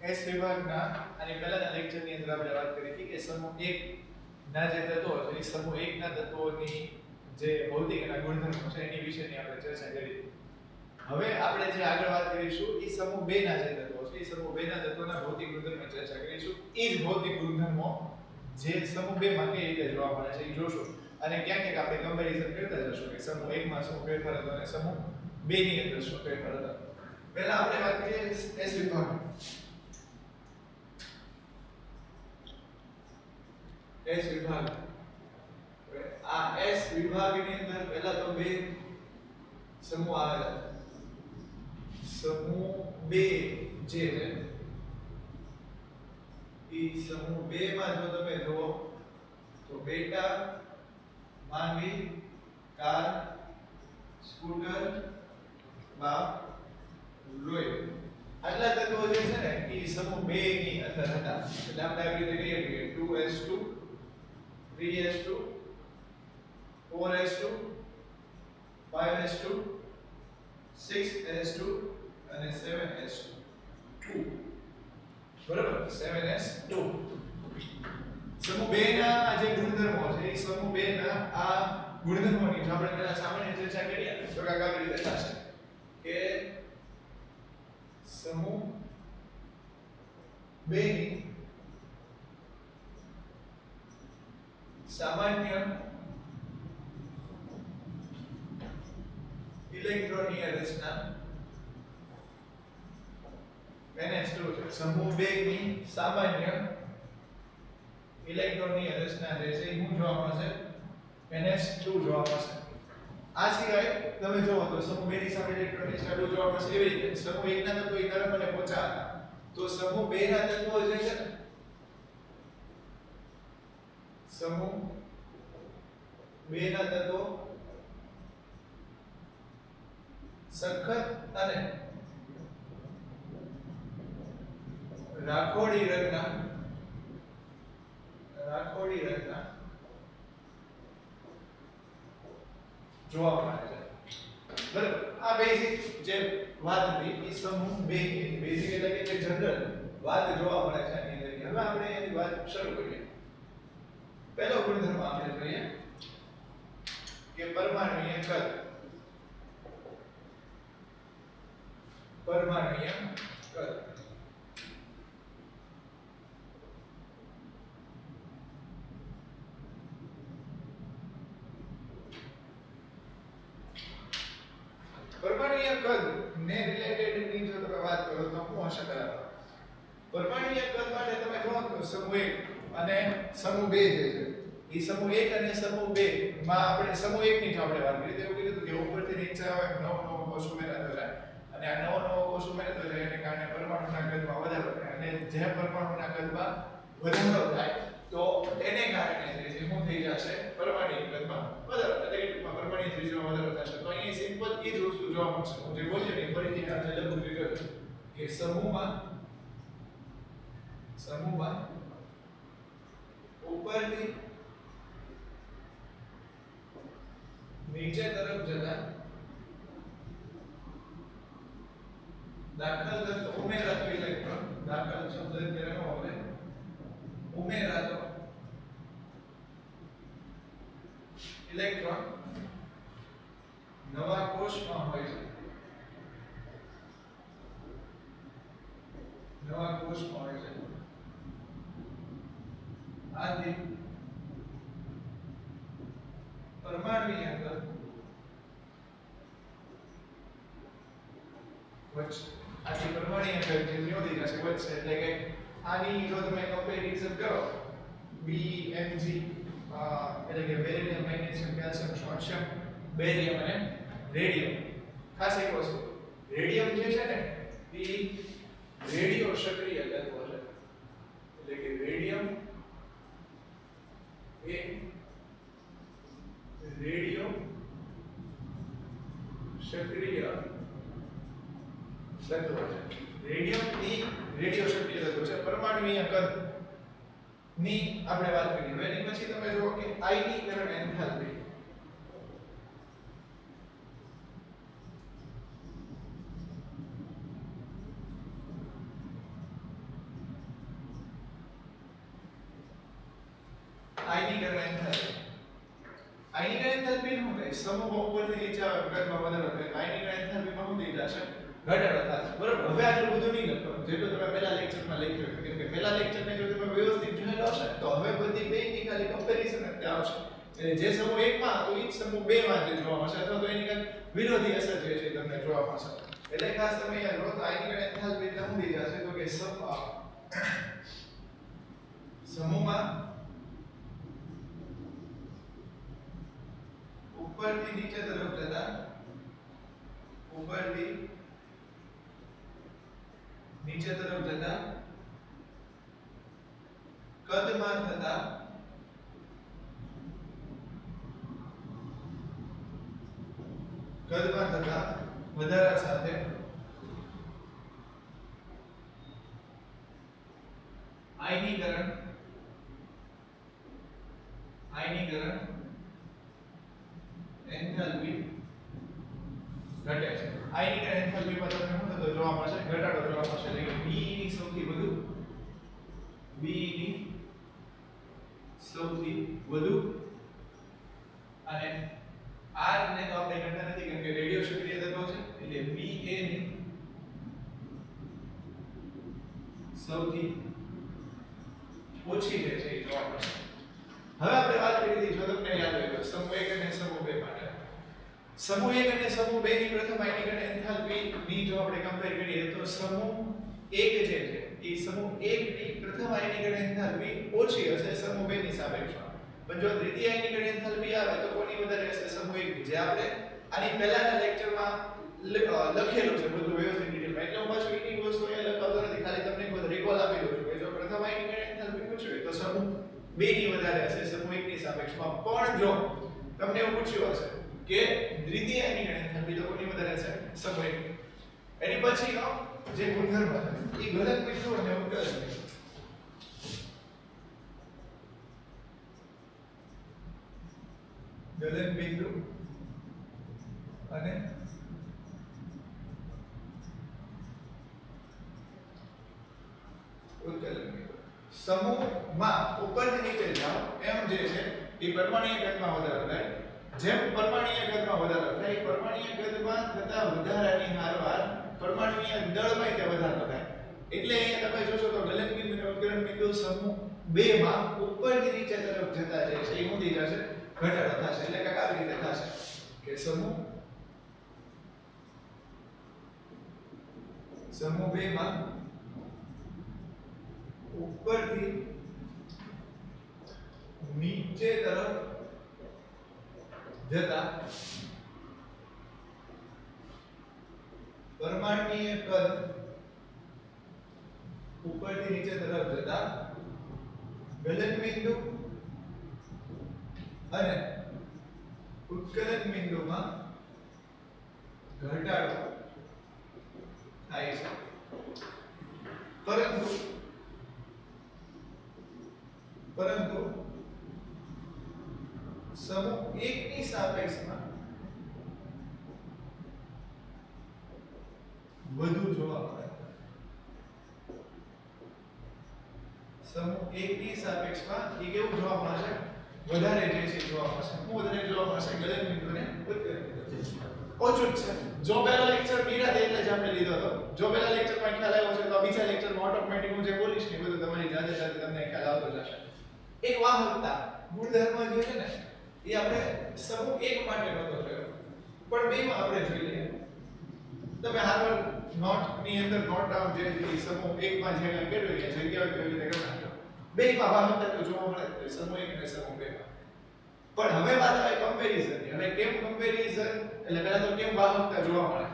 S વિભાગના અને પહેલાના લેક્ચરની અંદર આપણે વાત કરી હતી કે સમૂહ 1 ના જે તત્વો છે એ સમૂહ 1 ના તત્વોની જે ભૌતિક અને ગુણધર્મો છે એની વિશેની આપણે ચર્ચા કરી હતી. હવે આપણે જે આગળ વાત કરીશું એ સમૂહ 2 ના જે તત્વો છે એ સમૂહ 2 ના તત્વોના ભૌતિક ગુણધર્મો ચર્ચા કરીશું. એ જ ભૌતિક ગુણધર્મો જે સમૂહ 2 માં કઈ રીતે જોવા મળે છે એ જોશું અને ક્યાંક ક્યાંક આપણે કમ્પેરીઝન કરતા જશું કે સમૂહ 1 માં શું ફેરફાર હતો અને સમૂહ 2 ની અંદર શું ફેરફાર હતો. પહેલા આપણે વાત કરીએ એસ વિભાગ. એસ વિભાગ. આ એસ વિભાગની અંદર પહેલા તો બે સમૂહ આવેલા છે. સમૂહ 2 જે છે એ સમૂહ 2 માં જો તમે જુઓ તો બેટા, માંગી, કાર, સ્કૂટર, બાપ, લોહી. આટલા તત્વો જે છે ને એ સમૂહ 2 ની અંદર હતા. એટલે આપણે આવી રીતે કહીએ કે 2s2, 3s2, 4s2, 5s2, 6s2 અને 7s2. બરાબર, 7s2. સમૂહ 2 ના જે ગુણધર્મો છે એ સમૂહ 2 ના આ ગુણધર્મોની જો આપણે પહેલા સામાન્ય ચર્ચા કરીએ તો કાંઈક આવી રીતે થશે કે સમૂહ 2 ની સામાન્ય ઇલેક્ટ્રોનીય રચના NH2 છે. સમૂહ 2 ની સામાન્ય ઇલેક્ટ્રોનીય રચના જે છે એ શું જોવા મળશે? NH2 જોવા મળશે. આ સિવાય તમે જોવો તો સમૂહ 2 ની સામે ઇલેક્ટ્રોનની રચના જોવા મળશે. એવી રીતે સમૂહ 1 ના તત્વો એ તરફ અને પહોંચા હતા. તો સમૂહ 2 ના તત્વો જે છે ને સમૂહ 2 ના તત્વો સખત અને રાખોડી રચના જોવા મળે છે. બરાબર, આ બેઝિક જે વાત હતી એ સમૂહ 2 ની બેઝિક એટલે કે જે જનરલ વાત જોવા મળે છે એની અંદર. હવે આપણે એની વાત શરૂ કરીએ. પહેલો ગુણધર્મ આપણે જોઈએ કે પરમાણુય કદ. પરમાણુય કદ. પરમાણુય કદ ને રિલેટેડ ની જો તમે વાત કરો તો શું હશે બરાબર? પરમાણુય કદ માટે તમે કહો તો સમૂહ 1 અને સમૂહ 2 જે છે એ સમૂહ 1 અને સમૂહ 2 માં આપણે સમૂહ 1 ની જ આપણે વાત કરી. એવું કીધું કે ઉપરથી નીચે આવે નવો નવો કોષ ઉમેરાતો જાય અને આ નવો નવો કોષ ઉમેરાતો જાય એને કારણે પરમાણુના કદમાં વધારો થાય અને જે પરમાણુના કદમાં વધારો થાય તો એને કારણે જે છે શું થઈ જશે? પરમાણુય કદમાં વધારો થાય. એટલે કે ટૂંકમાં પરમાણુય ત્રિજ્યામાં વધારો થશે. તો અહીં સિમ્પલ એ જ વસ્તુ જોવા મળશે. હું જે બોલ્યો ને ફરીથી આજે લખું વિગત કે સમૂહમાં ઉપરથી નીચે તરફ જતા દાખલ કરતો ઉમેરાતો ઇલેક્ટ્રોન, દાખલ શબ્દ અત્યારે નો આવે, ઉમેરાતો ઇલેક્ટ્રોન નવા કોષમાં હોય છે. નવા કોષમાં હોય છે. આથી પરમાણુય કદ વધશે. આથી પરમાણુય કદ જે વધી જશે, વધશે. એટલે કે આની જો તમે કમ્પેરિઝન કરો BMG એટલે કે barium, magnesium, calcium, sodium, barium અને રેડિયમ. ખાસ એક વસ્તુ, રેડિયમ જે છે ને એ રેડિયો સક્રિય તત્વ છે. એટલે કે રેડિયમ એ રેડિયો સક્રિય તત્વ છે. રેડિયમ એ રેડિયો સક્રિય તત્વ છે. પરમાણુય કદ ની આપણે વાત કરી. હવે એની પછી તમે જુઓ કે આયનીકરણ એન્થાલ્પી. આયનિક એન્થાલ્પી નું થાય સમૂહ ઉપરથી નીચે આવે કદમાં વધારો થાય આયનિક એન્થાલ્પીમાં શું થઈ જશે ઘટાડો થશે બરાબર હવે આટલું બધું નહીં લખવાનું જેટલું તમે પહેલા લેક્ચરમાં લખ્યું હતું કેમ કે પહેલા લેક્ચરને જો તમે વ્યવસ્થિત જોયેલો હશે તો હવે બધી બેની ખાલી કમ્પેરિઝન જ આવશે એટલે જે સમૂહ 1 માં તો એ જ સમૂહ 2 માં જે જોવા મળશે અથવા તો એની કંઈક વિરોધી અસર જે છે તમને જોવા મળશે એટલે ખાસ તમે યાદ રાખો તો આયનિક એન્થાલ્પી એટલે શું થઈ જશે તો કે સમૂહમાં ઉપરથી નીચે તરફ જતા ઉપરથી નીચે તરફ જતા કદમાં થતા વધારા સાથે આયનીકરણ એન્થાલ્પી ઘટે છે આયનીકરણ એન્થાલ્પીમાં તમને શું થતો જોવા મળશે ઘટાડો જોવા મળશે એટલે કે B ની સૌથી વધુ અને R ને તો આપણે ગણતા નથી કેમ કે રેડિયો સક્રિય તત્વો છે એટલે BA ની સૌથી ઓછી જે છે એ જોવા મળશે હવે આપણે વાત કરી હતી જો તમને યાદ હોય તો સમૂહ 1 અને સમૂહ 2 માટે સમૂહ 1 અને સમૂહ 2 ની પ્રથમ આયનીકરણ એન્થાલ્પી ની જો આપણે કમ્પેર કરીએ તો સમૂહ 1 જે છે એ સમૂહ 1 ની પ્રથમ આયનીકરણ એન્થાલ્પી ઓછી હશે સમૂહ 2 ની સાપેક્ષમાં પણ જો દ્વિતીય આયનીકરણ એન્થાલ્પી આવે તો કોની વધારે હશે સમૂહ 1 ની જે આપણે આની પહેલાના લેક્ચરમાં લખેલું છે બધું વ્યવસ્થિત ડિટેલમાં એટલે હું પાછું એની વસ્તુ અહીંયા લખાવતો નથી ખાલી તમને એક વખત રિકોલ આપી દઉં છું કે જો પ્રથમ આયનીકરણ એન્થાલ્પી પૂછ્યું તો સમૂહ 2 ની વધારે હશે સમૂહ 1 ની સાપેક્ષમાં પણ જો તમને એવું પૂછ્યું હશે કે દ્વિતીય આયનીકરણ એન્થાલ્પી તો કોની વધારે હશે સમૂહ 1 એની પછીનો જે ગુણધર્મ છે એ ગલન બિંદુ અને ઉત્કલન બિંદુ ગલન બિંદુ અને ઉત્કલન બિંદુ સમૂહમાં ઉપરથી નીચે જાઓ એમ જે છે એ પરમાણ્વીય કદમાં વધારો થાય જેમ પરમાણ્વીય કદમાં વધારો થાય પરમાણ્વીય કદમાં થતા વધારાની હારવાર પરમાણ્વીય દળમાં તે વધારો થાય એટલે અહીંયા તમે જોશો તો ગલન બિંદુ અને ઉત્કલન બિંદુ સમૂહ 2 માં ઉપરથી નીચે તરફ જતા જે છે એ શું થઈ જશે ઘટાડો થશે એટલે કે આવી રીતે થશે કે સમૂહ 2 માં ઉપરથી નીચે તરફ જતા પરમાણ્વીય કદ ઉપરથી નીચે તરફ જતા ગલન બિંદુ અને ઉત્કલન બિંદુમાં ઘટાડો થાય છે પરંતુ સમૂહ 1 ની સાપેક્ષમાં વધુ જોવા મળે સમૂહ 1 ની સાપેક્ષમાં એ કેવું જોવા મળશે વધારે જે છે જોવા મળશે શું વધારે જોવા મળશે ગલન બિંદુ અને ઉત્કલન બિંદુ ઓછું જ છે જો પહેલા લેક્ચર પીડા દે એટલે જ આપણે લીધો હતો જો પહેલા લેક્ચરમાં ખ્યાલ આવ્યો છે તો બીજા લેક્ચરમાં ઓટોમેટિક હું જે બોલીશ ને બધું તમારી જાતે જાતે તમને ખ્યાલ આવતો જશે એક વાહકતા ગુણધર્મ જે છે ને એ આપણે સમૂહ 1 માટે નહોતો જોયો પણ બેમાં આપણે જોઈ લઈએ તમે હાર્વર નોટ ની અંદર નોટ ડાઉન જે સમૂહ 1 માં જે કાંઈ કર્યું એ જગ્યાઓ કેવી રીતે કરી નાખો બેમાં વાહકતા તો જોવા મળે છે સમૂહ 1 અને સમૂહ 2 માં પણ હવે વાત આવે કમ્પેરીઝન ની હવે કેમ કમ્પેરીઝન એટલે પહેલા તો કેમ વાહકતા જોવા મળે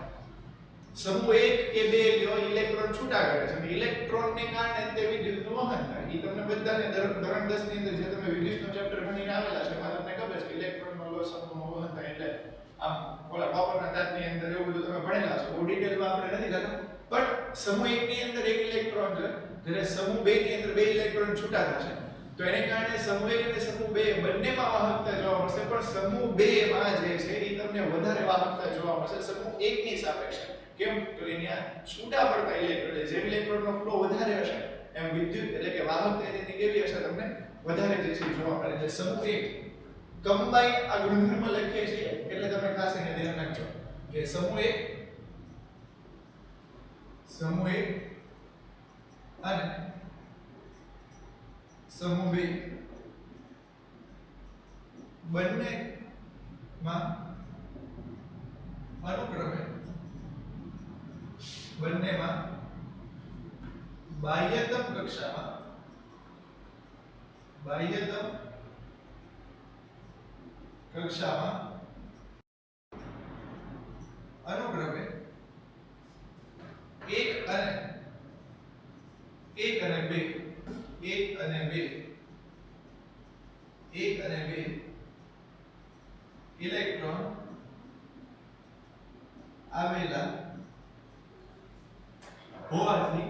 સમૂહ 1 કે 2 લ્યો ઇલેક્ટ્રોન છૂટા કરે છે અને ઇલેક્ટ્રોન ને કારણે તે વિદ્યુતનું વહન થાય એ તમને બધાને ધોરણ 10 ની અંદર જે તમે વિદ્યુતનો ચેપ્ટર ભણીને આવેલા છે એમાં તમને ખબર છે કે ઇલેક્ટ્રોનનો લોસ સમૂહમાં વહન થાય એટલે આમ ઓલા કોપરના તારની અંદર એવું બધું તમે ભણેલા છો બહુ ડિટેલમાં આપણે નથી જતા પણ સમૂહ 1 ની અંદર એક ઇલેક્ટ્રોન છે જ્યારે સમૂહ 2 ની અંદર બે ઇલેક્ટ્રોન છૂટા થશે તો એને કારણે સમૂહ 1 અને સમૂહ 2 બંનેમાં વાહકતા જોવા મળશે પણ સમૂહ 2 માં જે છે એ તમને વધારે વાહકતા જોવા મળશે સમૂહ 1 ની સાપેક્ષે કેમ તો એના છૂટા પડતા ઇલેક્ટ્રોન જેમ ઇલેક્ટ્રોનનો ફ્લો વધારે હશે એમ વિદ્યુત એટલે કે વાહકતા તેની કેવી હશે તમને વધારે જે છે જોવા મળે એટલે સમૂહ 1 કમ્બાઈન આ ગુણધર્મ લખીએ છીએ એટલે તમે ખાસ એને ધ્યાન રાખજો કે સમૂહ 1 અને સમૂહ 2 બંનેમાં અનુક્રમે બાહ્યતમ કક્ષામાં અનુક્રમે 1 અને 2 ઇલેક્ટ્રોન આવેલા હોવાથી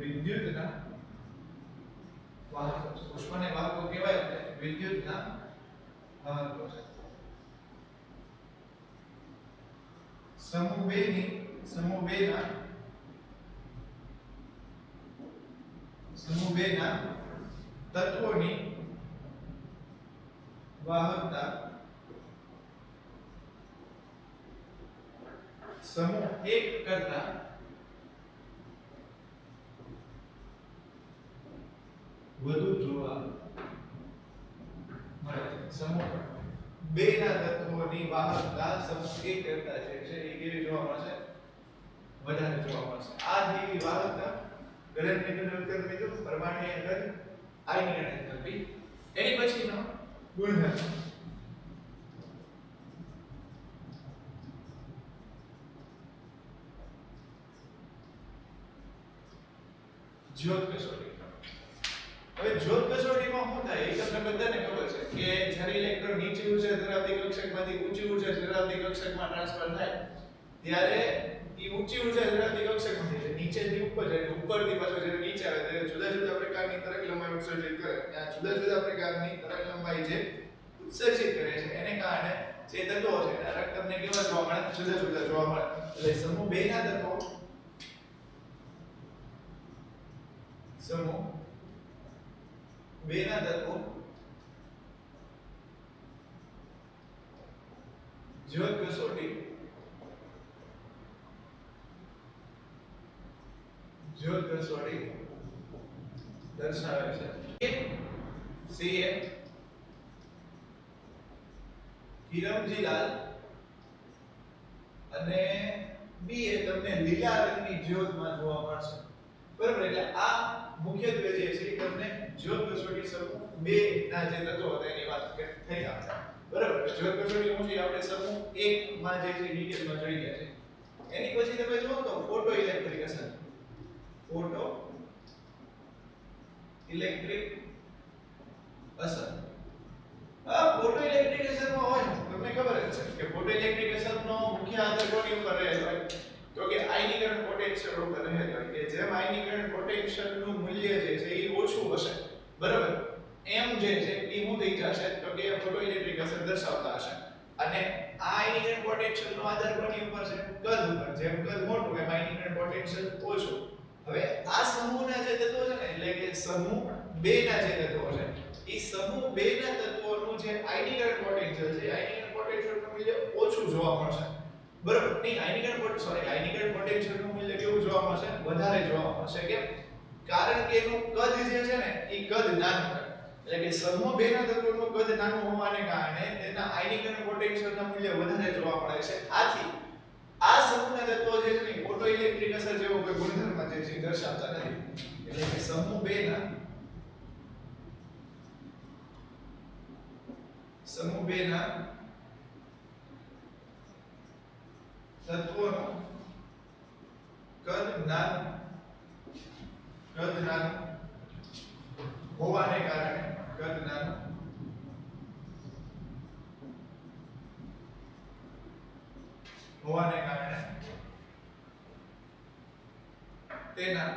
વિદ્યુતના વાહકો ઉષ્માને વાહકો કહેવાય એટલે વિદ્યુતના વાહકો છે. સમૂહ 2 ના તત્વોની વાહકતા સમૂહ 1 કરતા વધુ જોવા મળે છે. સમૂહ 2 ના તત્વોની વાહકતા સમૂહ 1 કરતા જે છે એ કેવી જોવા મળશે? વધારે જોવા મળશે. આ જેવી વાહકતા ગલન બિંદુને ઉત્તર બિંદુ પરમાણુય કદ આયનીય એન્થાલ્પી. એની પછીનો ગુણધર્મ જ્યોત કસોટી. હવે જ્યોત કસોટીમાં શું થાય એ તમને બધાને ખબર છે કે જ્યારે ઇલેક્ટ્રોન નીચી ઉર્જા ધરાવતી કક્ષકમાંથી ઊંચી ઉર્જા ધરાવતી કક્ષકમાં ટ્રાન્સફર થાય ત્યારે એ ઊંચી ઉર્જા ધરાવતી કક્ષકમાંથી એટલે નીચેથી ઉપર જાય ઉપરથી પાછો જ્યારે નીચે આવે ત્યારે જુદા જુદા પ્રકારની તરંગ લંબાઈ ઉત્સર્જિત કરે. ત્યાં જુદા જુદા પ્રકારની તરંગ લંબાઈ જે ઉત્સર્જિત કરે છે એને કારણે જે તત્વો છે એના રંગ તમને કેવા જોવા મળે? જુદા જુદા જોવા મળે. એટલે સમૂહ 2 ના તત્વો જ્યોત કસોટી દર્શાવે છે. સીએ કિરમજીલાલ અને બી એ તમને લીલા રંગની જ્યોતમાં જોવા મળશે. બરાબર, એટલે આ મુખ્યત્વે જે છે તમને જ્યોત કસોટી સમૂહ 2 ના જે તત્વો હતા એની વાત થઈ આપણે. બરાબર, જ્યોત કસોટી મુજબ આપણે સમૂહ 1 માં જે છે ડિટેલમાં જોઈ ગયા છે. એની પછી તમે જુઓ તો ફોટો ઇલેક્ટ્રિક અસર. ફોટો ઇલેક્ટ્રિક અસરમાં હોય તમને ખબર જ છે કે ફોટો ઇલેક્ટ્રિક અસરનો મુખ્ય આધાર કોની ઉપર રહેલો હોય? તો કે આયનીકરણ પોટેન્શિયલ ઉપર રહેલો હોય કે જેમ આયનીકરણ પોટેન્શિયલનું મૂલ્ય જે છે એ ઓછું હશે, બરાબર, એમ જે છે એ શું થઈ જશે? તો કે ફોટો ઇલેક્ટ્રિક અસર દર્શાવતા હશે. અને આ આયનીકરણ પોટેન્શિયલનો આધાર કોની ઉપર છે? કદ ઉપર. જેમ કદ મોટું એમ આયનીકરણ પોટેન્શિયલ ઓછું. હવે આ સમૂહના જે તત્વો છે ને એટલે કે સમૂહ 2 ના જે તત્વો છે એ સમૂહ 2 ના તત્વોનું જે આયનીકરણ પોટેન્શિયલ છે આયનીકરણ પોટેન્શિયલનું મૂલ્ય ઓછું જોવા મળશે. બરાબર, નહીં આયનીકરણ પોટેન્શિયલનું મૂલ્ય કેવું જોવા મળશે? વધારે જોવા મળશે. કેમ? કારણ કે એનું કદ જે છે ને એ કદ નાનું છે. એટલે કે સમૂહ 2 ના તત્વોનું કદ નાનું હોવાને કારણે તેના આયનીકરણ પોટેન્શિયલના મૂલ્ય વધારે જોવા મળે છે. આથી આ સમૂહના તત્વો જે છે ને ફોટો ઇલેક્ટ્રિક અસર જેવો કોઈ ગુણધર્મ જે છે દર્શાવતા નથી. એટલે કે સમૂહ 2 ના તત્વોનું કદ નાનું હોવાને કારણે તેના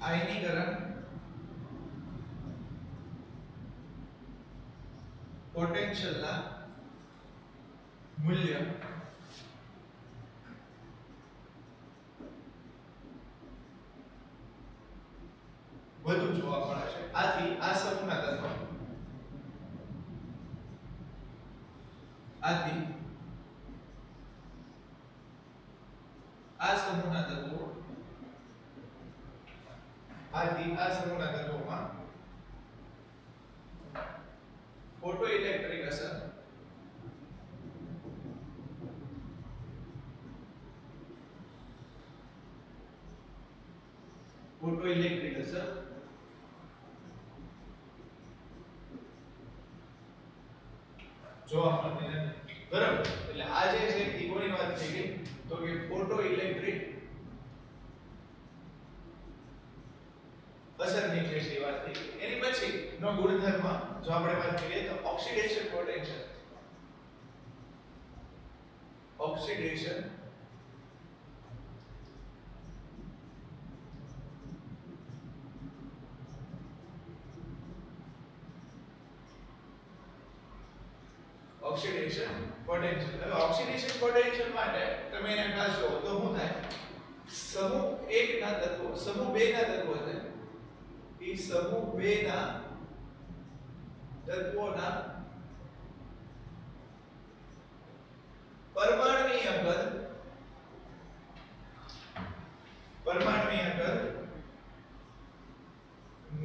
આયનીકરણ પોટેન્શિયલના મૂલ્ય વધુ જોવા મળે છે. આથી આ સમૂહના તત્વો આથી આ સમૂહના તત્વોમાં ફોટોઇલેક્ટ્રિક અસર જોવા મળતી નથી. બરાબર, એટલે આ જે છે એ કોની વાત થઈ ગઈ તો કે ફોટોઇલેક્ટ્રિક અસરની જે વાત થઈ ગઈ. એની પછી નો ગુણધર્મ જો આપણે વાત કરીએ તો ઓક્સિડેશન પોટેન્શિયલ હવે ઓક્સિડેશન પોટેન્શિયલ માટે તમે એને ખાસ જો તો શું થાય સમૂહ 1 ના તત્વો સમૂહ 2 ના તત્વો છે એ સમૂહ 2 ના તત્વોના પરમાણુય કદ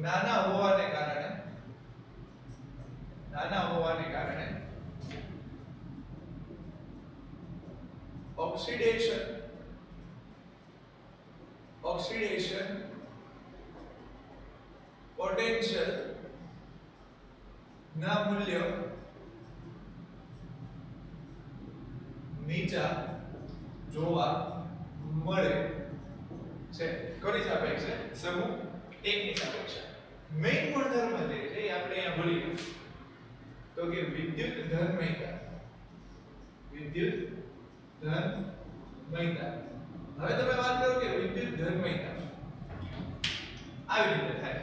નાના હોવાને કારણે ઓક્સિડેશન પોટેન્શિયલ ના મૂલ્ય નીચા જોવા મળે છે. કોની સાપેક્ષે? સમૂહ 1 ની સાપેક્ષે. મેઇન ગુણધર્મ જે છે એ આપણે અહીંયા ભૂલી ગયા તો કે વિદ્યુત ધર્મયતા. હવે તમે વાત કરો કે વિદ્યુત ધર્મયતા આવી રીતે થાય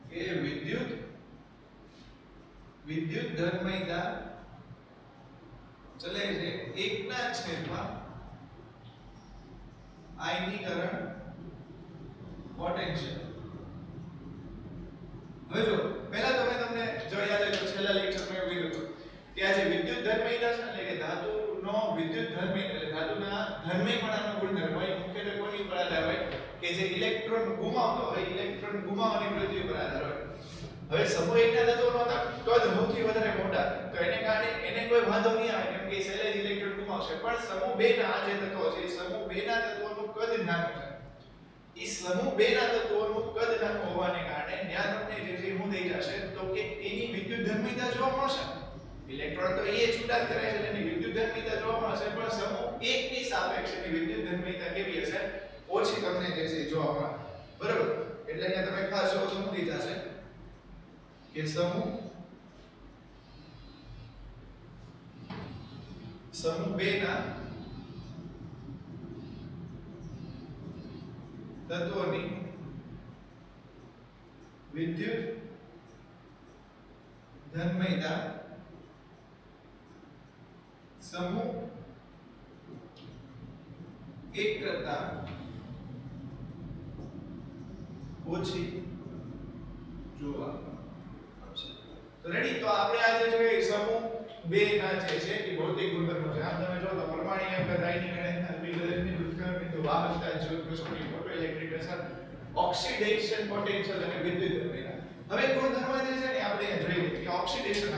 કે વિદ્યુત ધર્મયતા ચલે છે 1/, આયનીકરણ પોટેન્શિયલ. હવે જો પહેલા તમને જો યાદ હોય તો છેલ્લા લેક્ચરમાં એવું કીધું હતું કે આ જે વિદ્યુત ધર્મયતા છે એટલે કે ધાતુનો વિદ્યુત ધર્મય એટલે ધાતુના ધર્મયપણાનો ગુણધર્મ હોય મુખ્યત્વે કોની પર આધાર હોય કે જે ઇલેક્ટ્રોન ગુમાવતો હોય ઇલેક્ટ્રોન ગુમાવવાની પ્રવૃત્તિ પર આધાર હોય. હવે સમૂહ 1 ના તત્વોનો કદ સૌથી વધારે મોટા તો એને કારણે એને કોઈ વાંધો નહીં આવે કેમ કે સહેજ ઇલેક્ટ્રોન ગુમાવશે. પણ સમૂહ 2 ના આ જે તત્વો છે સમૂહ 2 ના તત્વોનું કદ નાનું છે. ઈ સમૂહ 2 ના તત્વોનું કદ નાનું હોવાને કારણે ત્યાં તમને જે શું થઈ જશે તો કે એની વિદ્યુત ધર્મયતા જોવા મળશે. ઇલેક્ટ્રોન તો એ છૂટા કરે છે એની વિદ્યુત ધર્મયતા જોવા મળશે પણ સમૂહ 1 ની સાપેક્ષે એની વિદ્યુત ધર્મયતા કેવી હશે? ઓછી તમને જે છે જોવા મળે. બરાબર, એટલે અહીંયા તમે ખાસ જો તો શું થઈ જશે કે સમૂહ 2 ના તત્વોની વિદ્યુત ધર્મયતા સમૂહ 1 કરતા ઓછી જોવા મળશે. તો રેડી, તો આપણે આજે જોઈએ સમૂહ 2 ના જે છે એ ભૌતિક ગુણધર્મો છે. આમ તમે જો તો પરમાણ્વીય કદ, આયનીકરણ એન્થાલ્પી, ગલનની ઉત્ક્રાંતિ, વાહકતા, જ્યોત પ્રસરણની, ફોટોઇલેક્ટ્રિક અસર, ઓક્સિડેશન પોટેન્શિયલ અને વિદ્યુત ધર્મયતા. હવે ગુણધર્મ જે છે ને આપણે અહીંયા જોઈએ કે ઓક્સિડેશન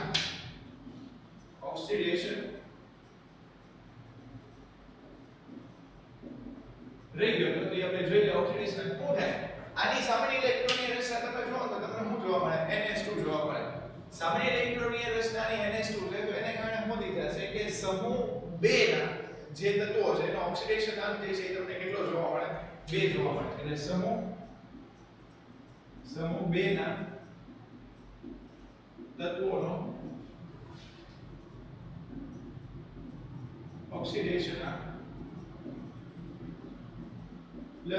રહી ગયો તો આપણે જોઈ લે ઓક્સિડેશન શું થાય. આની સામાન્ય ઇલેક્ટ્રોનની રચના તમે જુઓ તો તમને શું જોવા મળે? NH2 જોવા મળે. સામાન્ય ઇલેક્ટ્રોનની રચનાની NH2 છે તો એને કારણે શું થઈ જશે કે સમૂહ 2 ના જે તત્વો છે એનો ઓક્સિડેશન અંક જે છે એ તમને કેટલો જોવા મળે? 2 જોવા મળે. એટલે સમૂહ 2 ના તત્વોનો ઓક્સિડેશન અંક +2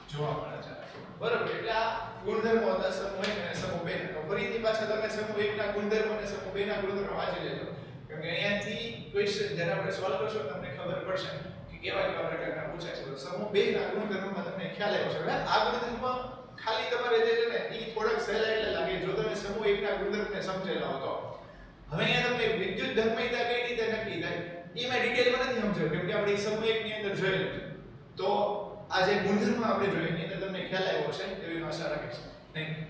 જોવા મળે છે. બરાબર, એટલે આ ગુણધર્મો હતા સમૂહ 1 અને સમૂહ 2 ના. તો ફરીથી પાછા તમે સમૂહ 1 ના ગુણધર્મો અને સમૂહ 2 ના ગુણધર્મો વાંચી લેજો કેમ કે અહીંયાથી ક્વેશ્ચન જ્યારે આપણે સોલ્વ કરશું તમને ખબર પડશે કે કેવા કેવા પ્રકારના પૂછાય છે. તો સમૂહ 2 ના ગુણધર્મમાં તમને ખ્યાલ આવ્યો છે. હવે આ ગુણધર્મમાં ખાલી તમારે જે છે ને એ થોડાક સહેલા એટલે લાગે જો તમે સમૂહ 1 ના ગુણધર્મને સમજેલા હો તો. હવે અહીંયા તમને વિદ્યુત ધર્મિતા કઈ રીતે નક્કી થાય એમાં ડિટેલમાં નથી સમજાવ્યું કેમ કે આપણે સમૂહ 1 ની અંદર જોયેલું છે. તો આ જે ગુણધર્મ આપણે જોઈએ એની અંદર તમને ખ્યાલ આવ્યો છે એવી આશા રાખીશ. Thank you.